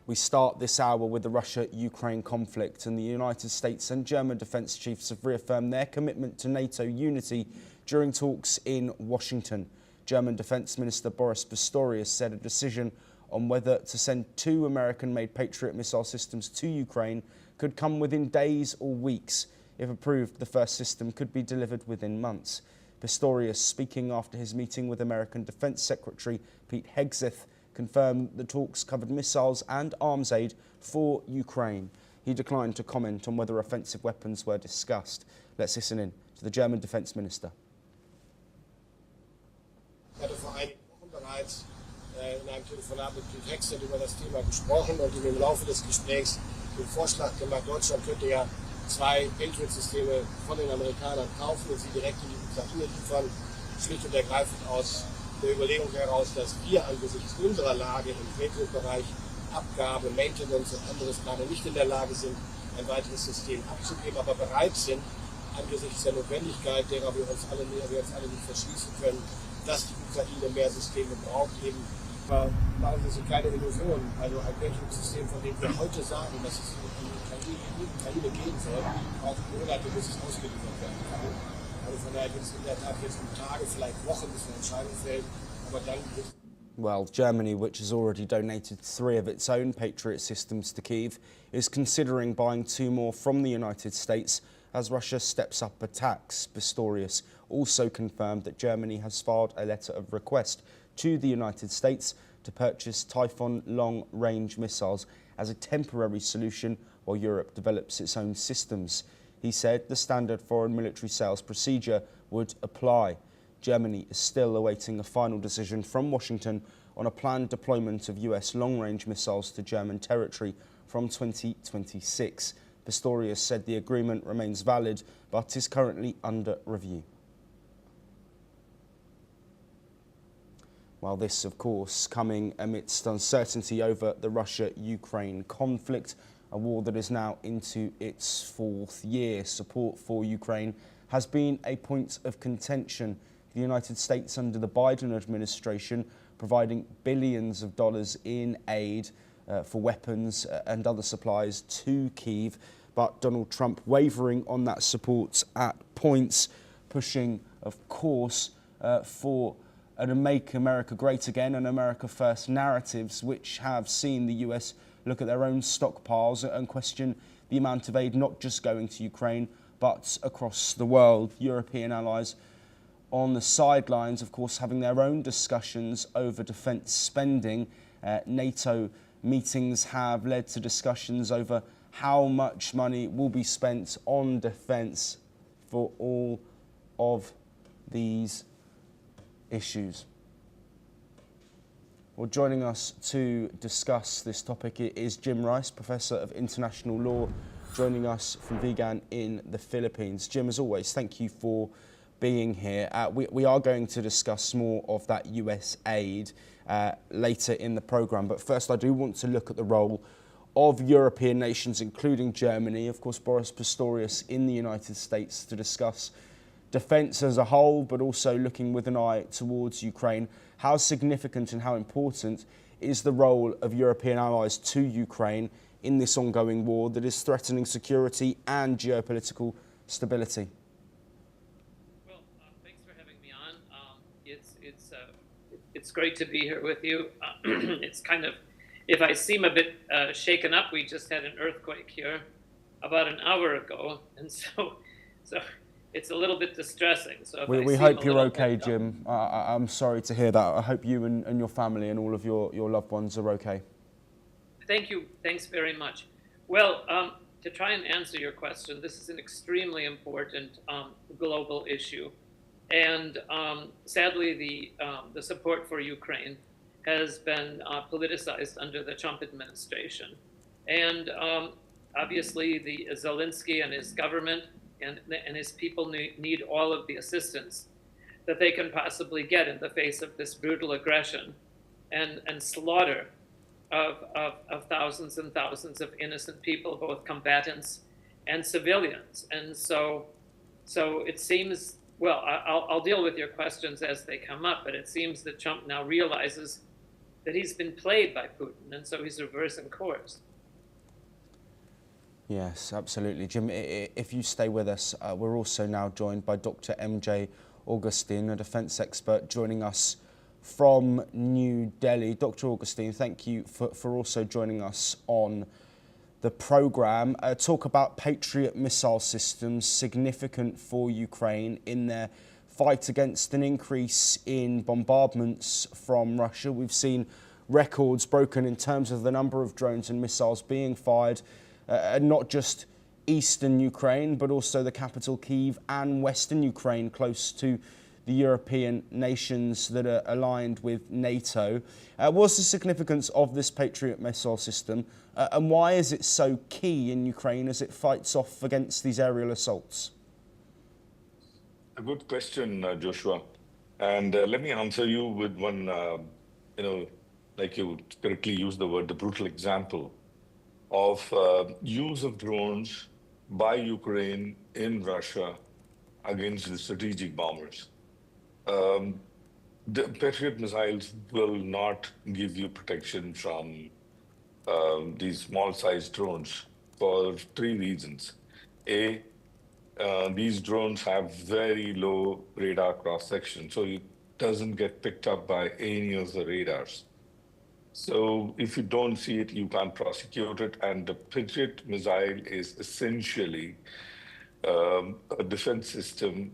We start this hour with the Russia-Ukraine conflict, and the United States and German defence chiefs have reaffirmed their commitment to NATO unity during talks in Washington. German Defence Minister Boris Pistorius said a decision on whether to send 2 American-made Patriot missile systems to Ukraine could come within days or weeks. If approved, the first system could be delivered within months. Pistorius, speaking after his meeting with American Defence Secretary Pete Hegseth, confirmed the talks covered missiles and arms aid for Ukraine. He declined to comment on whether offensive weapons were discussed. Let's listen in to the German Defence Minister. Ich hatte vor einigen Wochen bereits in einem Telefonat mit Pete Hegseth über das Thema gesprochen und ihm im Laufe des Gesprächs den Vorschlag gemacht, Deutschland könnte ja 2 Patriot-Systeme von den Amerikanern kaufen und sie direkt in die Ukraine liefern, schlicht und ergreifend aus der Überlegung heraus, dass wir angesichts unserer Lage im Patriot-Bereich Abgabe, Maintenance und anderes gerade nicht in der Lage sind, ein weiteres System abzugeben, aber bereit sind, angesichts der Notwendigkeit, derer wir uns alle nicht verschließen können, dass die Ukraine mehr Systeme braucht, eben. Machen Sie sich keine Illusionen. Also ein Patriot-System, von dem wir heute sagen, dass es in die Ukraine gehen soll, braucht Monate, bis es ausgeliefert werden kann. Also von daher geht es in der Tat jetzt um Tage, vielleicht Wochen, bis eine Entscheidung fällt, aber dann wird. Well, Germany, which has already donated 3 of its own Patriot systems to Kyiv, is considering buying 2 more from the United States as Russia steps up attacks. Pistorius also confirmed that Germany has filed a letter of request to the United States to purchase Typhoon long-range missiles as a temporary solution while Europe develops its own systems. He said the standard foreign military sales procedure would apply. Germany is still awaiting a final decision from Washington on a planned deployment of US long-range missiles to German territory from 2026. Pistorius said the agreement remains valid but is currently under review. While this, of course, coming amidst uncertainty over the Russia-Ukraine conflict, a war that is now into its 4th year. Support for Ukraine has been a point of contention. The United States, under the Biden administration, providing billions of dollars in aid for weapons and other supplies to Kyiv, but Donald Trump wavering on that support at points, pushing, of course, for and Make America Great Again and America First narratives, which have seen the US look at their own stockpiles and question the amount of aid not just going to Ukraine, but across the world. European allies on the sidelines, of course, having their own discussions over defence spending. NATO meetings have led to discussions over how much money will be spent on defence for all of these issues. Well, joining us to discuss this topic is Jim Rice, Professor of International Law, joining us from Vigan in the Philippines. Jim, as always, thank you for being here. We are going to discuss more of that US aid later in the programme, but first I do want to look at the role of European nations, including Germany, of course Boris Pistorius in the United States, to discuss defence as a whole, but also looking with an eye towards Ukraine. How significant and how important is the role of European allies to Ukraine in this ongoing war that is threatening security and geopolitical stability? Well, thanks for having me on. It's great to be here with you. It's kind of, if I seem a bit shaken up, we just had an earthquake here about an hour ago, and so it's a little bit distressing. So we hope you're okay, Jim. I'm sorry to hear that. I hope you and your family and all of your loved ones are okay. Thank you. Thanks very much. Well, to try and answer your question, this is an extremely important global issue. And sadly, the support for Ukraine has been politicized under the Trump administration. And obviously, the Zelensky and his government and his people need all of the assistance that they can possibly get in the face of this brutal aggression and slaughter of thousands and thousands of innocent people, both combatants and civilians. And so it seems, well, I'll deal with your questions as they come up, but it seems that Trump now realizes that he's been played by Putin, and so he's reversing course. Yes, absolutely. Jim, if you stay with us, we're also now joined by Dr. MJ Augustine, a defence expert, joining us from New Delhi. Dr. Augustine, thank you for also joining us on the programme. Talk about Patriot missile systems, significant for Ukraine in their fight against an increase in bombardments from Russia. We've seen records broken in terms of the number of drones and missiles being fired, not just eastern Ukraine, but also the capital Kyiv and western Ukraine, close to the European nations that are aligned with NATO. What's the significance of this Patriot missile system, and why is it so key in Ukraine as it fights off against these aerial assaults? A good question, Joshua. And let me answer you with one, like you correctly used the word, the brutal example of use of drones by Ukraine in Russia against the strategic bombers. The Patriot missiles will not give you protection from these small-sized drones for three reasons. A, these drones have very low radar cross-section, so it doesn't get picked up by any of the radars. So if you don't see it, you can't prosecute it. And the Patriot missile is essentially a defense system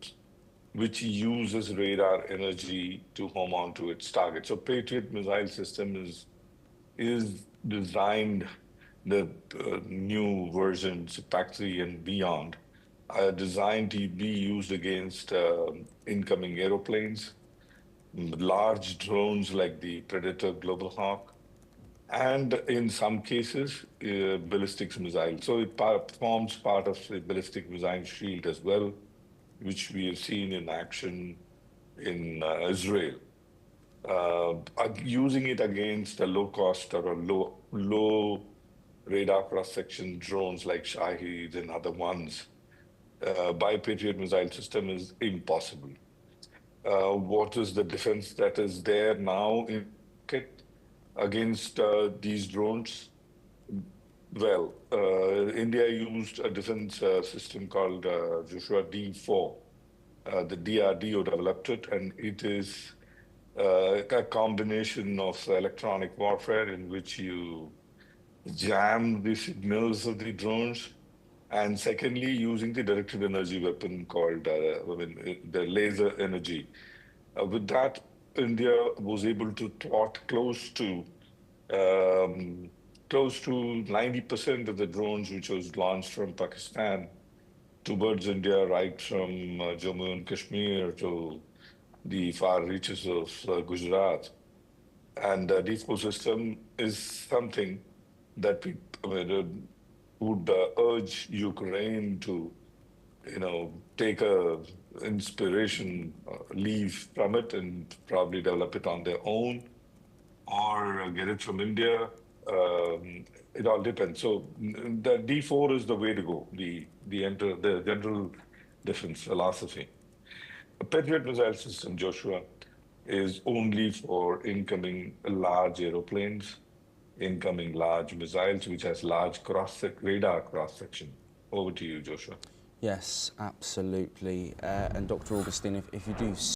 which uses radar energy to home onto its target. So Patriot missile system is designed, the new versions, PAC-3 and beyond, are designed to be used against incoming aeroplanes, large drones like the Predator Global Hawk, and in some cases, ballistic missile. So it forms part of the ballistic missile shield as well, which we have seen in action in Israel. Using it against a low cost or a low radar cross-section drones like Shahid and other ones by Patriot missile system is impossible. What is the defense that is there now in against these drones? Well, India used a defense system called Joshua D4. The DRDO developed it, and it is a combination of electronic warfare in which you jam the signals of the drones, and secondly, using the directed energy weapon called the laser energy. With that, India was able to thwart close to 90% of the drones which was launched from Pakistan towards India, right from Jammu and Kashmir to the far reaches of Gujarat. And the D4 system is something that we would urge Ukraine to, take a inspiration, leave from it and probably develop it on their own or get it from India. It all depends. So the D4 is the way to go, the general defense philosophy. A Patriot missile system, Joshua, is only for incoming large aeroplanes, incoming large missiles, which has large radar cross-section. Over to you, Joshua. Yes, absolutely. And Dr. Augustine, if you do